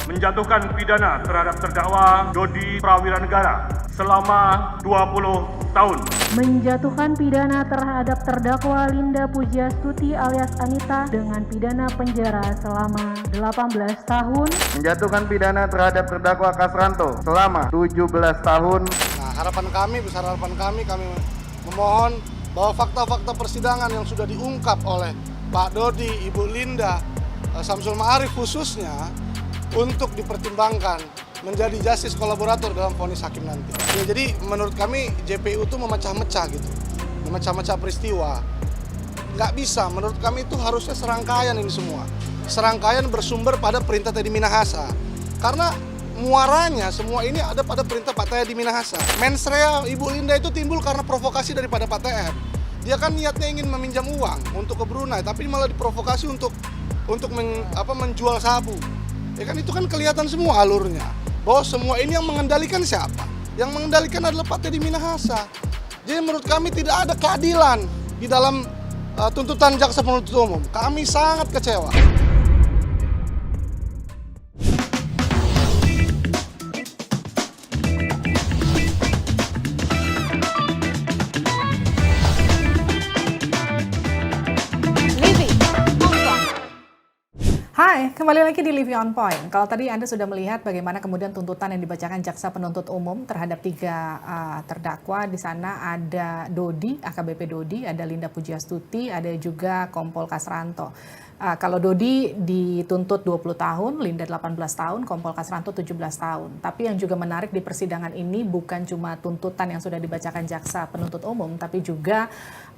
menjatuhkan pidana terhadap terdakwa Dodi Prawiranegara selama 20 tahun. Menjatuhkan pidana terhadap terdakwa Linda Pujiastuti alias Anita dengan pidana penjara selama 18 tahun. Menjatuhkan pidana terhadap terdakwa Kasranto selama 17 tahun. Nah, besar harapan kami memohon bahwa fakta-fakta persidangan yang sudah diungkap oleh Pak Dodi, Ibu Linda, Samsul Ma'arif khususnya untuk dipertimbangkan menjadi justice kolaborator dalam vonis hakim nanti. Ya, jadi menurut kami JPU itu memecah-mecah gitu, memecah-mecah peristiwa. Nggak bisa, menurut kami itu harusnya serangkaian ini semua. Serangkaian bersumber pada perintah Teddy Minahasa. Karena muaranya semua ini ada pada perintah Pak Teddy Minahasa. Mens rea Ibu Linda itu timbul karena provokasi daripada Pak TM. Dia kan niatnya ingin meminjam uang untuk ke Brunei, tapi malah diprovokasi untuk menjual sabu. Ya kan itu kan kelihatan semua alurnya. Bahwa semua ini yang mengendalikan siapa? Yang mengendalikan adalah Pak Teddy Minahasa. Jadi menurut kami tidak ada keadilan di dalam tuntutan jaksa penuntut umum. Kami sangat kecewa. Hai, kembali lagi di Living on Point. Kalau tadi Anda sudah melihat bagaimana kemudian tuntutan yang dibacakan jaksa penuntut umum terhadap 3 terdakwa. Di sana ada Dodi, AKBP Dodi, ada Linda Pujiastuti, ada juga Kompol Kasranto. Kalau Dodi dituntut 20 tahun, Linda 18 tahun, Kompol Kasranto 17 tahun. Tapi yang juga menarik di persidangan ini bukan cuma tuntutan yang sudah dibacakan jaksa penuntut umum, tapi juga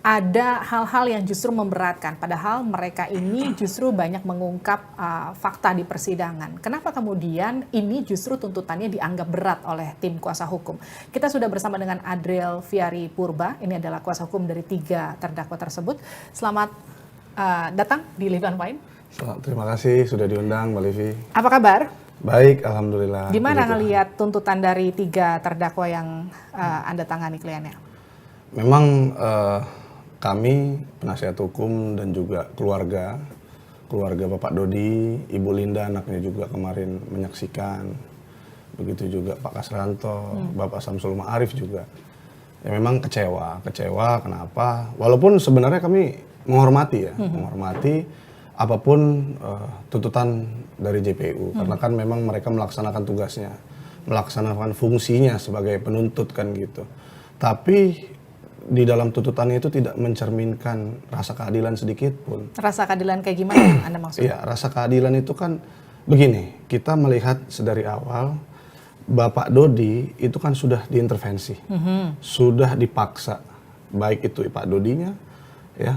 ada hal-hal yang justru memberatkan. Padahal mereka ini justru banyak mengungkap fakta di persidangan. Kenapa kemudian ini justru tuntutannya dianggap berat oleh tim kuasa hukum? Kita sudah bersama dengan Adriel Fiari Purba. Ini adalah kuasa hukum dari 3 terdakwa tersebut. Selamat datang di Living on Point. Terima kasih sudah diundang, Mbak Livi. Apa kabar? Baik, alhamdulillah. Gimana ngelihat tuntutan dari 3 terdakwa yang Anda tangani kliennya? Memang kami penasihat hukum dan juga keluarga Bapak Dodi, Ibu Linda anaknya juga kemarin menyaksikan, begitu juga Pak Kasranto, Bapak Samsul Ma'arif juga. Ya memang kecewa. Kenapa? Walaupun sebenarnya kami menghormati apapun tuntutan dari JPU, karena kan memang mereka melaksanakan tugasnya, melaksanakan fungsinya sebagai penuntut kan gitu. Tapi di dalam tuntutannya itu tidak mencerminkan rasa keadilan sedikit pun. Rasa keadilan kayak gimana yang Anda maksudnya? Iya, rasa keadilan itu kan begini, kita melihat sedari awal Bapak Dodi itu kan sudah diintervensi, sudah dipaksa, baik itu Pak Dodinya, ya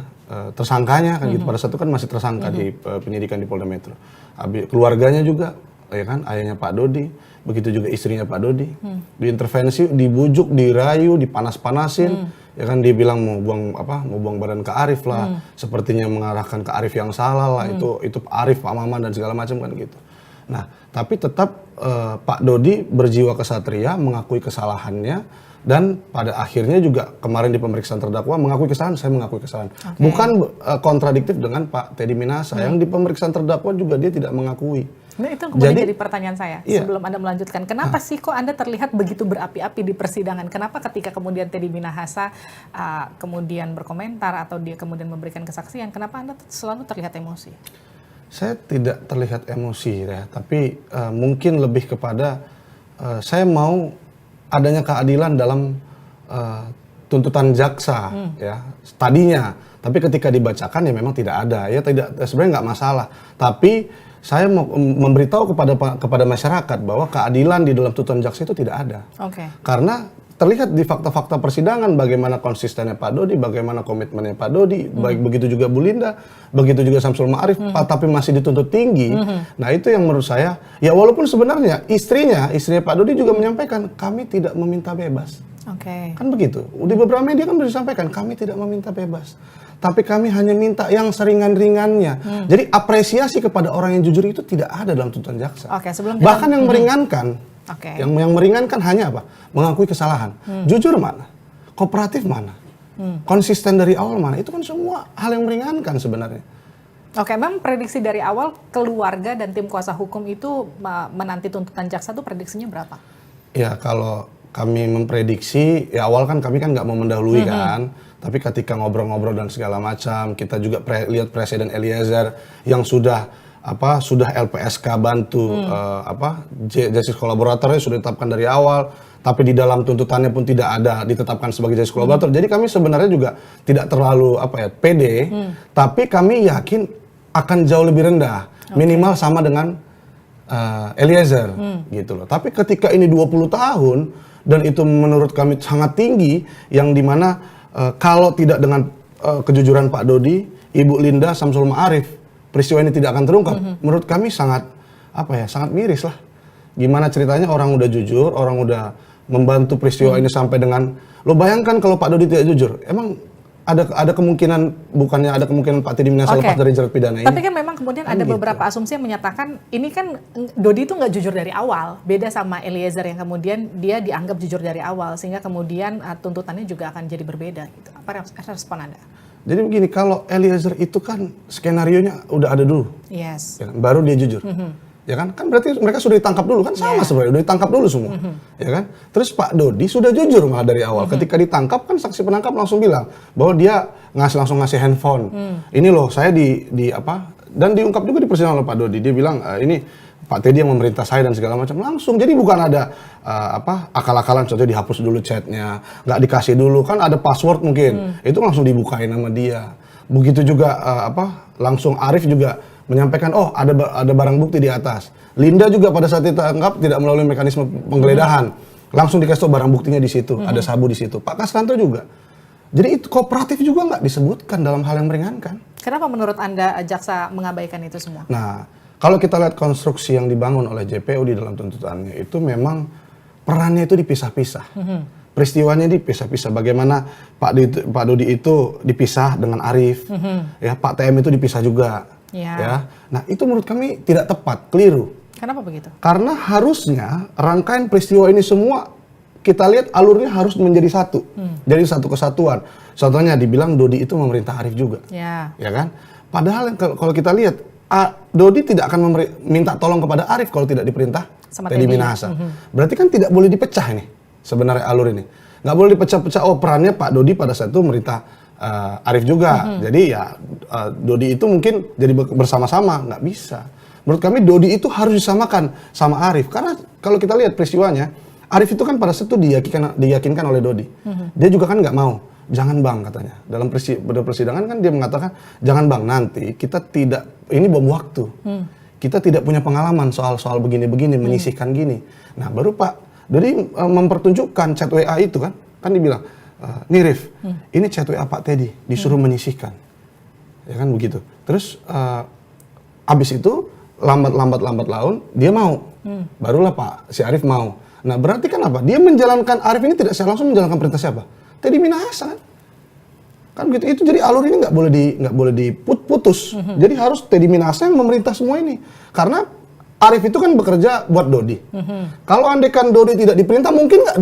tersangkanya kan gitu, pada saat itu kan masih tersangka di penyidikan di Polda Metro. Keluarganya juga, ya kan, ayahnya Pak Dodi, begitu juga istrinya Pak Dodi, diintervensi, dibujuk, dirayu, dipanas-panasin, ya kan, dia bilang mau buang badan ke Arif lah, sepertinya mengarahkan ke Arif yang salah lah, itu Arif, Pak Maman dan segala macam kan gitu. Nah, tapi tetap Pak Dodi berjiwa kesatria, mengakui kesalahannya, dan pada akhirnya juga kemarin di pemeriksaan terdakwa mengakui kesalahan, saya mengakui kesalahan. Okay. Bukan kontradiktif dengan Pak Teddy Minahasa, yang di pemeriksaan terdakwa juga dia tidak mengakui. Nah, itu kemudian jadi pertanyaan saya, sebelum Anda melanjutkan. Kenapa sih kok Anda terlihat begitu berapi-api di persidangan? Kenapa ketika kemudian Teddy Minahasa kemudian berkomentar atau dia kemudian memberikan kesaksian, kenapa Anda selalu terlihat emosi? Saya tidak terlihat emosi ya, tapi mungkin lebih kepada saya mau adanya keadilan dalam tuntutan jaksa ya tadinya, tapi ketika dibacakan ya memang tidak ada, ya tidak, sebenarnya nggak masalah, tapi saya mau memberitahu kepada masyarakat bahwa keadilan di dalam tuntutan jaksa itu tidak ada. Okay. Karena terlihat di fakta-fakta persidangan bagaimana konsistennya Pak Dodi, bagaimana komitmennya Pak Dodi, baik begitu juga Bu Linda, begitu juga Samsul Ma'arif, tapi masih dituntut tinggi. Nah, itu yang menurut saya, ya walaupun sebenarnya istrinya Pak Dodi juga menyampaikan kami tidak meminta bebas. Okay. Kan begitu. Di beberapa media kan sudah disampaikan kami tidak meminta bebas, tapi kami hanya minta yang seringan-ringannya. Jadi apresiasi kepada orang yang jujur itu tidak ada dalam tuntutan jaksa. Okay, bahkan yang meringankan, yang meringankan hanya apa? Mengakui kesalahan. Jujur mana? Kooperatif mana? Konsisten dari awal mana? Itu kan semua hal yang meringankan sebenarnya. Oke, memang prediksi dari awal keluarga dan tim kuasa hukum itu menanti tuntutan jaksa itu prediksinya berapa? Ya kalau kami memprediksi, ya awal kan kami kan nggak mau mendahului kan, tapi ketika ngobrol-ngobrol dan segala macam, kita juga lihat Presiden Eliezer yang sudah LPSK bantu justice kolaboratornya sudah ditetapkan dari awal, tapi di dalam tuntutannya pun tidak ada ditetapkan sebagai justice kolaborator. Jadi kami sebenarnya juga tidak terlalu pede, tapi kami yakin akan jauh lebih rendah, minimal sama dengan Eliezer gitu loh. Tapi ketika ini 20 tahun dan itu menurut kami sangat tinggi, yang dimana kalau tidak dengan kejujuran Pak Dodi, Ibu Linda, Samsul Ma'arif, peristiwa ini tidak akan terungkap. Menurut kami sangat sangat miris lah. Gimana ceritanya orang udah jujur, orang udah membantu peristiwa ini sampai dengan, lo bayangkan kalau Pak Dodi tidak jujur, emang ada kemungkinan, bukannya ada kemungkinan Pak Teddy Minahasa lepas dari jerat pidana ini. Tapi kan memang kemudian ada beberapa asumsi yang menyatakan ini kan Dodi itu nggak jujur dari awal, beda sama Eliezer yang kemudian dia dianggap jujur dari awal, sehingga kemudian tuntutannya juga akan jadi berbeda gitu. Apa respon Anda? Jadi begini, kalau Eliezer itu kan skenarionya udah ada dulu, yes, ya kan? Baru dia jujur. Ya kan berarti mereka sudah ditangkap dulu kan, sama sebenarnya udah ditangkap dulu semua, ya kan. Terus Pak Dodi sudah jujur malah dari awal. Ketika ditangkap kan saksi penangkap langsung bilang bahwa dia langsung ngasih handphone. Ini loh saya dan diungkap juga di persidangan oleh Pak Dodi. Dia bilang ini Pak Teddy yang memerintah saya dan segala macam, langsung. Jadi bukan ada akal-akalan, contohnya dihapus dulu chatnya, nggak dikasih dulu kan ada password mungkin, itu langsung dibukain sama dia. Begitu juga langsung Arif juga menyampaikan, oh ada barang bukti di atas. Linda juga pada saat ditangkap tidak melalui mekanisme penggeledahan, langsung dikasih barang buktinya di situ, ada sabu di situ. Pak Kasranto juga. Jadi itu kooperatif juga nggak disebutkan dalam hal yang meringankan. Kenapa menurut Anda jaksa mengabaikan itu semua? Nah, kalau kita lihat konstruksi yang dibangun oleh JPU di dalam tuntutannya, itu memang perannya itu dipisah-pisah. Peristiwanya dipisah-pisah. Bagaimana Pak Dodi itu dipisah dengan Arif, ya Pak TM itu dipisah juga. Ya. Nah itu menurut kami tidak tepat, keliru. Kenapa begitu? Karena harusnya rangkaian peristiwa ini semua kita lihat alurnya harus menjadi satu, jadi satu kesatuan. Contohnya dibilang Dodi itu memerintah Arif juga, ya kan? Padahal kalau kita lihat Dodi tidak akan minta tolong kepada Arif kalau tidak diperintah Teddy Minahasa. Berarti kan tidak boleh dipecah ini sebenarnya alur ini, nggak boleh dipecah-pecah. Oh perannya Pak Dodi pada saat itu merintah Arif juga, jadi ya Dodi itu mungkin jadi bersama-sama, nggak bisa. Menurut kami Dodi itu harus disamakan sama Arif, karena kalau kita lihat peristiwanya, Arif itu kan pada saat itu diyakinkan oleh Dodi. Dia juga kan nggak mau, jangan bang katanya. Dalam persidangan kan dia mengatakan, jangan bang nanti kita tidak, ini bom waktu. Kita tidak punya pengalaman soal begini-begini, menyisihkan gini. Nah baru Pak Dodi mempertunjukkan chat WA itu kan dibilang, nih Rif, ini chat WA Pak Teddy, disuruh menyisihkan, ya kan begitu. Terus abis itu lambat laun dia mau, barulah si Arif mau. Nah berarti kan apa? Dia menjalankan, Arif ini tidak langsung menjalankan perintah siapa? Teddy Minahasa kan begitu. Itu jadi alur ini nggak boleh diputus. Jadi harus Teddy Minahasa yang memerintah semua ini, karena Arif itu kan bekerja buat Dodi. Kalau andaikan Dodi tidak diperintah, mungkin nggak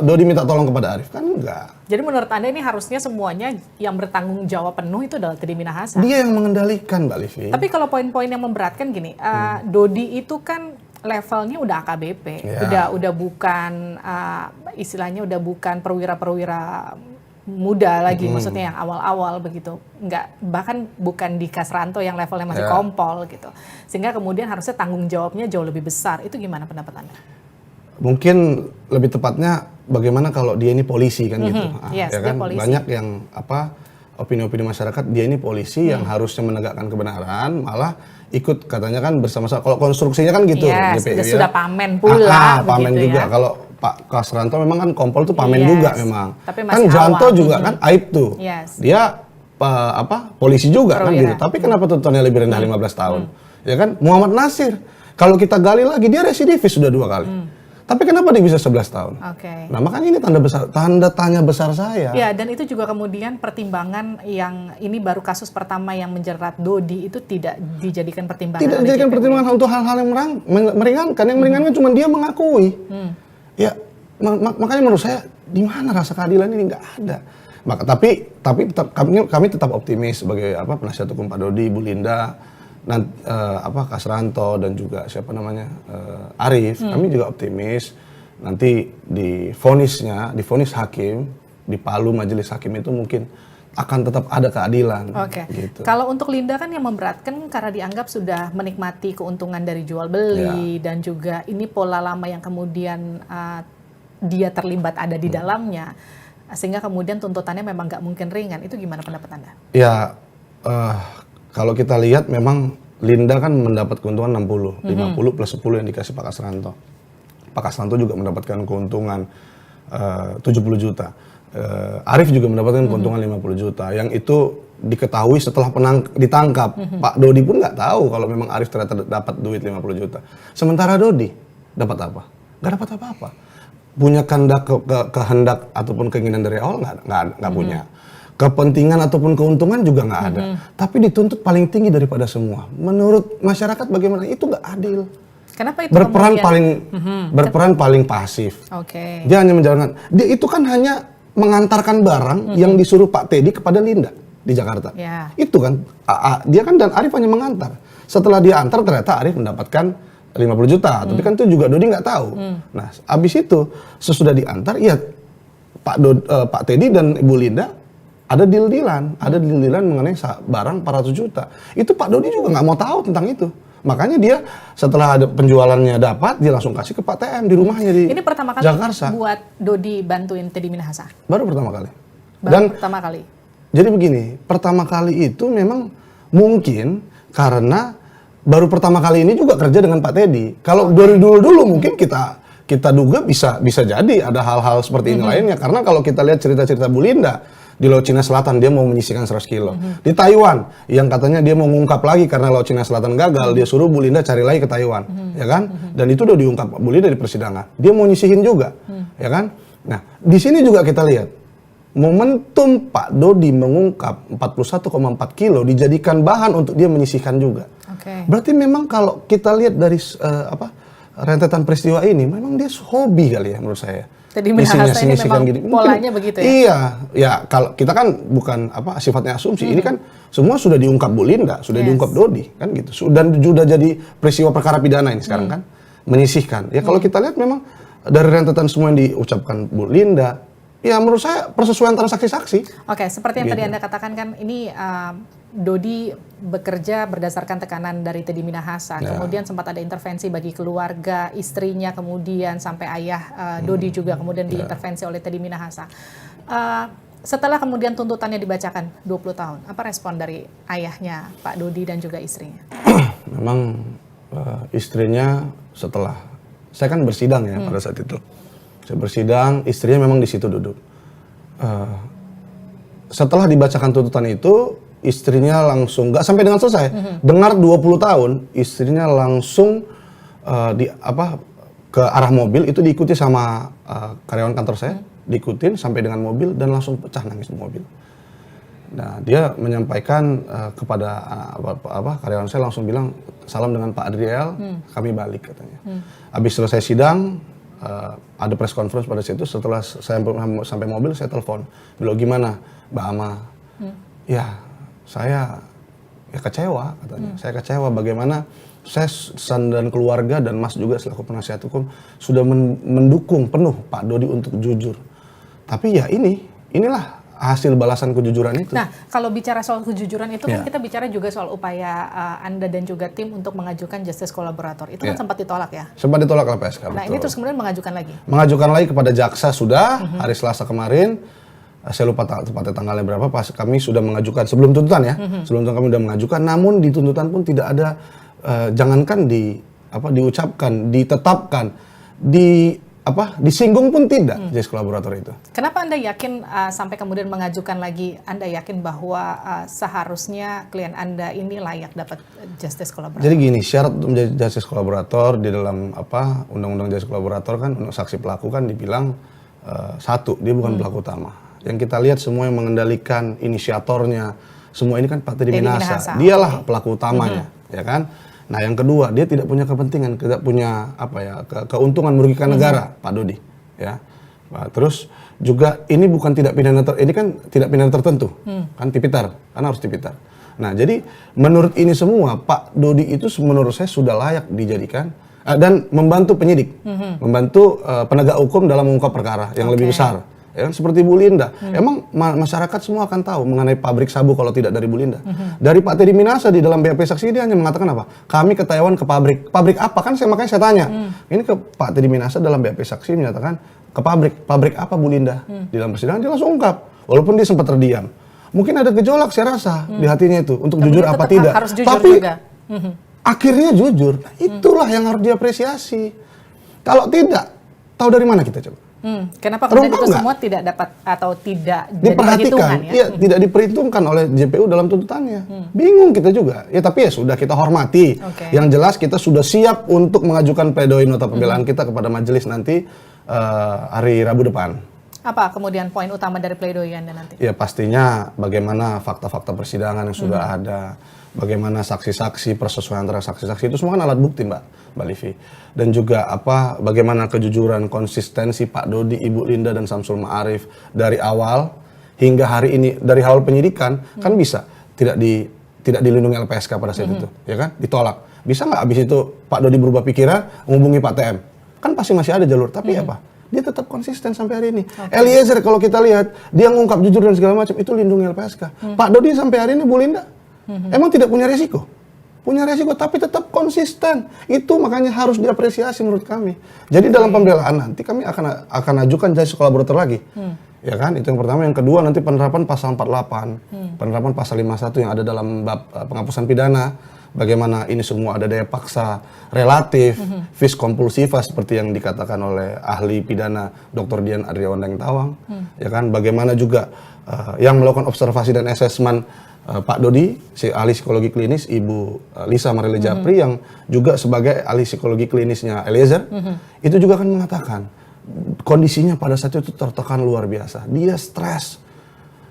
Dodi minta tolong kepada Arif? Kan enggak. Jadi menurut Anda ini harusnya semuanya yang bertanggung jawab penuh itu adalah Teddy Minahasa? Dia yang mengendalikan, Mbak Livi. Tapi kalau poin-poin yang memberatkan gini, Dodi itu kan levelnya udah AKBP, udah bukan istilahnya udah bukan perwira-perwira muda lagi, maksudnya yang awal-awal begitu, bahkan bukan di Kasranto yang levelnya masih kompol gitu, sehingga kemudian harusnya tanggung jawabnya jauh lebih besar. Itu gimana pendapat Anda? Mungkin lebih tepatnya bagaimana kalau dia ini polisi kan gitu, yes, ya kan polisi. Banyak yang opini-opini masyarakat dia ini polisi yang harusnya menegakkan kebenaran, malah ikut katanya kan bersama-sama. Kalau konstruksinya kan gitu, GPU, sudah pamen pula, pamen juga. Ya. Kalau Pak Kasranto memang kan kompol tuh pamen juga memang. Tapi kan Janto juga kan aib tuh. Dia polisi juga kan gitu. Tapi kenapa tuntutannya lebih rendah 15 tahun? Ya kan Muhammad Nasir. Kalau kita gali lagi dia residivis sudah 2 kali. Tapi kenapa dia bisa 11 tahun? Nah makanya ini tanda tanya besar saya. Ya, dan itu juga kemudian pertimbangan yang ini baru kasus pertama yang menjerat Dodi itu tidak dijadikan pertimbangan. Tidak dijadikan pertimbangan untuk hal-hal yang meringankan. Yang meringankan cuma dia mengakui. Ya makanya menurut saya di mana rasa keadilan ini? Nggak ada. Tapi tetap, kami tetap optimis sebagai penasihat hukum Pak Dodi, Ibu Linda, Kasranto dan juga siapa namanya Arif. Kami juga optimis nanti di vonis hakim di Palu majelis hakim itu mungkin akan tetap ada keadilan. Oke. Gitu. Kalau untuk Linda kan yang memberatkan karena dianggap sudah menikmati keuntungan dari jual beli dan juga ini pola lama yang kemudian dia terlibat ada di dalamnya, sehingga kemudian tuntutannya memang nggak mungkin ringan. Itu gimana pendapat Anda? Ya, kalau kita lihat memang Linda kan mendapat keuntungan 60, 50 plus 10 yang dikasih Pak Kasranto. Pak Kasranto juga mendapatkan keuntungan 70 juta. Arif juga mendapatkan keuntungan 50 juta. Yang itu diketahui setelah ditangkap. Pak Dodi pun nggak tahu kalau memang Arif ternyata dapat duit 50 juta. Sementara Dodi dapat apa? Nggak dapat apa-apa. Punya kehendak ataupun keinginan dari awal nggak punya. Kepentingan ataupun keuntungan juga nggak ada. Tapi dituntut paling tinggi daripada semua. Menurut masyarakat bagaimana? Itu nggak adil. Kenapa itu berperan paling pasif. Oke. Dia hanya menjalankan. Dia itu kan hanya mengantarkan barang yang disuruh Pak Teddy kepada Linda di Jakarta. Yeah. Itu kan dia kan dan Arif hanya mengantar. Setelah dia antar ternyata Arif mendapatkan 50 juta, tapi kan itu juga Dodi nggak tahu. Nah, abis itu sesudah diantar, ya Pak Teddy dan Ibu Linda ada deal-dealan mengenai barang 400 juta. Itu Pak Dodi juga nggak mau tahu tentang itu. Makanya dia setelah ada penjualannya dapat, dia langsung kasih ke Pak TM di rumahnya di Jakarta. Ini pertama kali buat Dodi bantuin Teddy Minahasa? Baru pertama kali. Pertama kali? Jadi begini, pertama kali itu memang mungkin karena baru pertama kali ini juga kerja dengan Pak Teddy. Kalau dari dulu mungkin kita duga bisa jadi ada hal-hal seperti ini lainnya. Karena kalau kita lihat cerita-cerita Bu Linda, di Laut Cina Selatan dia mau menyisihkan 100 kilo. Di Taiwan yang katanya dia mau mengungkap lagi karena Laut Cina Selatan gagal, dia suruh Bu Linda cari lagi ke Taiwan, ya kan? Dan itu udah diungkap Bu Linda di persidangan. Dia mau nyisihin juga, ya kan? Nah, di sini juga kita lihat momentum Pak Dodi mengungkap 41,4 kilo dijadikan bahan untuk dia menyisihkan juga. Okay. Berarti memang kalau kita lihat dari rentetan peristiwa ini, memang dia hobi kali ya menurut saya. Teddy Minahasa ini memang gini. polanya begitu ya? Iya, ya kalau kita kan bukan sifatnya asumsi. Ini kan semua sudah diungkap Bu Linda, sudah diungkap Dodi, kan gitu. Dan sudah jadi peristiwa perkara pidana ini sekarang kan, menyisihkan. Ya kalau kita lihat memang dari rentetan semua yang diucapkan Bu Linda, ya menurut saya persesuaian transaksi saksi. Oke, seperti yang tadi Anda katakan kan ini Dodi bekerja berdasarkan tekanan dari Teddy Minahasa. Kemudian sempat ada intervensi bagi keluarga, istrinya, kemudian sampai ayah Dodi juga kemudian diintervensi oleh Teddy Minahasa. Setelah kemudian tuntutannya dibacakan 20 tahun, apa respon dari ayahnya Pak Dodi dan juga istrinya? Memang istrinya setelah, saya kan bersidang ya pada saat itu. Saya bersidang, istrinya memang di situ duduk. Setelah dibacakan tuntutan itu, istrinya langsung, nggak sampai dengan selesai, dengar 20 tahun, istrinya langsung ke arah mobil, itu diikuti sama karyawan kantor saya, diikutin sampai dengan mobil dan langsung pecah nangis di mobil. Nah, dia menyampaikan kepada karyawan saya langsung bilang, salam dengan Pak Adriel, kami balik katanya. Habis selesai sidang, ada press conference pada situ, setelah saya sampai mobil, saya telepon, bilang gimana Mbak Ama? Ya, saya kecewa katanya. Saya kecewa bagaimana saya dan keluarga dan Mas juga selaku penasihat hukum sudah mendukung penuh Pak Dodi untuk jujur. Tapi ya inilah hasil balasan kejujuran itu. Nah, kalau bicara soal kejujuran itu kan kita bicara juga soal upaya Anda dan juga tim untuk mengajukan justice kolaborator. Itu kan sempat ditolak ya? Sempat ditolak LPSK. Nah, betul. ini terus kemudian mengajukan lagi? Mengajukan lagi kepada jaksa sudah hari Selasa kemarin. Saya lupa tepatnya tanggalnya berapa, pas kami sudah mengajukan sebelum tuntutan ya, sebelum tuntutan kami sudah mengajukan, namun di tuntutan pun tidak ada, jangankan diucapkan, ditetapkan, disinggung pun tidak justice kolaborator itu. Kenapa Anda yakin sampai kemudian mengajukan lagi, Anda yakin bahwa seharusnya klien Anda ini layak dapat justice kolaborator? Jadi gini, syarat untuk menjadi justice kolaborator di dalam undang-undang justice kolaborator kan untuk saksi pelaku kan dibilang satu, dia bukan pelaku utama. Yang kita lihat semua yang mengendalikan inisiatornya, semua ini kan Pak Teddy Minahasa. Dialah pelaku utamanya, ya kan? Nah, yang kedua, dia tidak punya kepentingan, tidak punya keuntungan merugikan negara, Pak Dodi, ya. Nah, terus juga ini bukan tindak pidana ini kan tindak pidana tertentu, kan tipiter, karena harus tipiter. Nah, jadi menurut ini semua Pak Dodi itu menurut saya sudah layak dijadikan dan membantu penyidik, membantu penegak hukum dalam mengungkap perkara yang lebih besar. Ya kan, seperti Bu Linda. Emang masyarakat semua akan tahu mengenai pabrik sabu kalau tidak dari Bu Linda. Dari Pak Teddy Minasa di dalam BAP saksi dia hanya mengatakan apa? Kami ke Taiwan ke pabrik. Pabrik apa? Kan makanya saya tanya. Ini ke Pak Teddy Minasa dalam BAP saksi menyatakan ke pabrik. Pabrik apa Bu Linda? Di dalam persidangan dia langsung ungkap. Walaupun dia sempat terdiam. Mungkin ada gejolak saya rasa di hatinya itu untuk jujur apa tidak. Harus jujur tapi juga. akhirnya jujur. Nah, itulah yang harus diapresiasi. Kalau tidak, tahu dari mana kita coba? Kenapa kemudian itu semua tidak dapat atau tidak jadi perhitungan ya? Iya, tidak diperhitungkan oleh JPU dalam tuntutannya. Bingung kita juga. Ya tapi ya sudah kita hormati. Yang jelas kita sudah siap untuk mengajukan pledoi nota pembelaan kita kepada majelis nanti hari Rabu depan. Apa kemudian poin utama dari pledoi Anda nanti? Ya pastinya bagaimana fakta-fakta persidangan yang sudah ada, bagaimana saksi-saksi, persesuaian antara saksi-saksi itu semua kan alat bukti Mbak Livi. Dan juga bagaimana kejujuran, konsistensi Pak Dodi, Ibu Linda dan Samsul Ma'arif dari awal hingga hari ini, dari awal penyidikan kan bisa tidak dilindungi LPSK pada saat itu, ya kan? Ditolak. Bisa nggak abis itu Pak Dodi berubah pikiran, menghubungi Pak TM? Kan pasti masih ada jalur, tapi apa? Dia tetap konsisten sampai hari ini. Eliezer kalau kita lihat, dia ngungkap jujur dan segala macam, itu lindungi LPSK. Pak Dodi sampai hari ini, Bu Linda, emang tidak punya resiko? Punya resiko, tapi tetap konsisten. Itu makanya harus diapresiasi menurut kami. Jadi dalam pembelaan nanti kami akan ajukan justice collaborator lagi. Ya kan, itu yang pertama. Yang kedua nanti penerapan pasal 48, penerapan pasal 51 yang ada dalam bab penghapusan pidana. Bagaimana ini semua ada daya paksa relatif, vis compulsiva seperti yang dikatakan oleh ahli pidana Dr. Dian Adriawan Tawang, ya kan? Bagaimana juga yang melakukan observasi dan asesmen Pak Dodi, si ahli psikologi klinis, Ibu Lisa Marile Japri yang juga sebagai ahli psikologi klinisnya Eliezer, itu juga kan mengatakan kondisinya pada saat itu tertekan luar biasa, dia stres,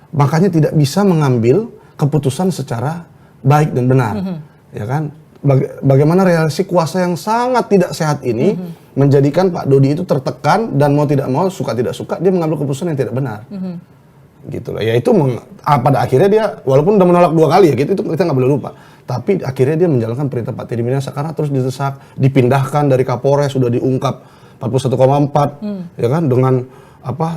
makanya tidak bisa mengambil keputusan secara baik dan benar. Ya kan, bagaimana relasi kuasa yang sangat tidak sehat ini menjadikan Pak Dodi itu tertekan dan mau tidak mau, suka tidak suka dia mengambil keputusan yang tidak benar. Gitu lah. Ya itu pada akhirnya dia walaupun udah menolak 2 kali ya gitu, itu kita nggak boleh lupa. Tapi akhirnya dia menjalankan perintah Pak Teddy Minasa karena terus didesak, dipindahkan dari Kapolres, sudah diungkap 41,4 ya kan, dengan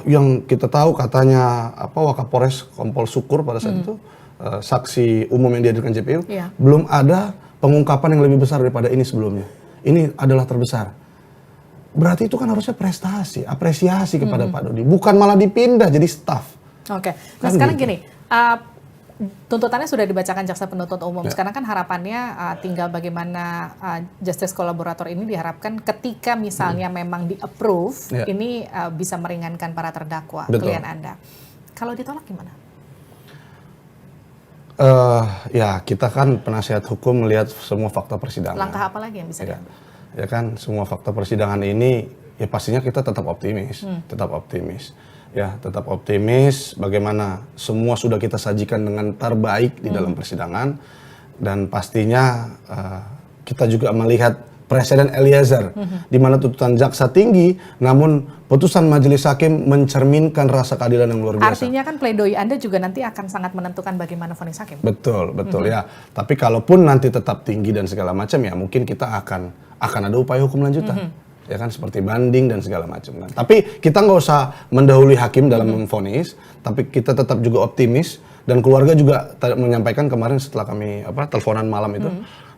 yang kita tahu katanya Wakapolres Kompol Syukur pada saat itu. Saksi umum yang dihadirkan JPU, belum ada pengungkapan yang lebih besar daripada ini sebelumnya. Ini adalah terbesar. Berarti itu kan harusnya prestasi, apresiasi kepada Pak Dodi, bukan malah dipindah jadi staf. Oke. Nah sekarang gini, tuntutannya sudah dibacakan jaksa penuntut umum. Sekarang kan harapannya tinggal bagaimana justice collaborator ini diharapkan ketika misalnya memang di-approve, ini bisa meringankan para terdakwa, klien Anda. Kalau ditolak gimana? Ya kita kan penasihat hukum melihat semua fakta persidangan. Langkah apa lagi yang bisa diambil? Ya kan semua fakta persidangan ini ya pastinya kita tetap optimis, ya tetap optimis. Bagaimana semua sudah kita sajikan dengan terbaik di dalam persidangan dan pastinya kita juga melihat presiden Eliezer, di mana tuntutan jaksa tinggi, namun putusan majelis hakim mencerminkan rasa keadilan yang luar biasa. Artinya kan pledoi Anda juga nanti akan sangat menentukan bagaimana vonis hakim. Betul ya. Tapi kalaupun nanti tetap tinggi dan segala macam ya mungkin kita akan ada upaya hukum lanjutan. Ya kan seperti banding dan segala macam kan. Tapi kita nggak usah mendahului hakim dalam memvonis, tapi kita tetap juga optimis dan keluarga juga menyampaikan kemarin setelah kami teleponan malam itu.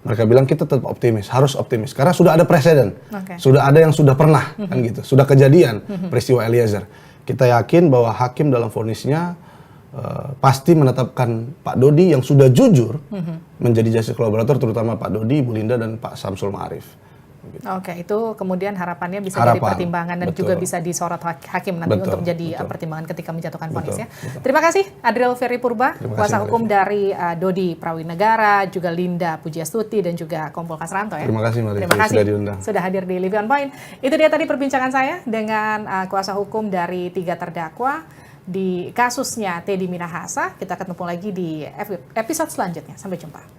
Mereka bilang kita tetap optimis, harus optimis karena sudah ada presiden, sudah ada yang sudah pernah kan gitu, sudah kejadian peristiwa Eliezer. Kita yakin bahwa hakim dalam vonisnya pasti menetapkan Pak Dodi yang sudah jujur menjadi justice collaborator, terutama Pak Dodi, Bu Linda dan Pak Samsul Ma'arif. Oke, itu kemudian harapannya bisa jadi pertimbangan dan juga bisa disorot hakim nanti untuk menjadi pertimbangan ketika menjatuhkan vonis ya. Terima kasih Adriel Ferry Purba, kuasa hukum dari Dodi Prawinegara, juga Linda Pujiastuti dan juga Kompol Kasranto ya. Terima kasih Mbak Livi, terima kasih sudah diundang. Sudah hadir di Livi on Point. Itu dia tadi perbincangan saya dengan kuasa hukum dari 3 terdakwa di kasusnya Teddy Minahasa. Kita ketemu lagi di episode selanjutnya. Sampai jumpa.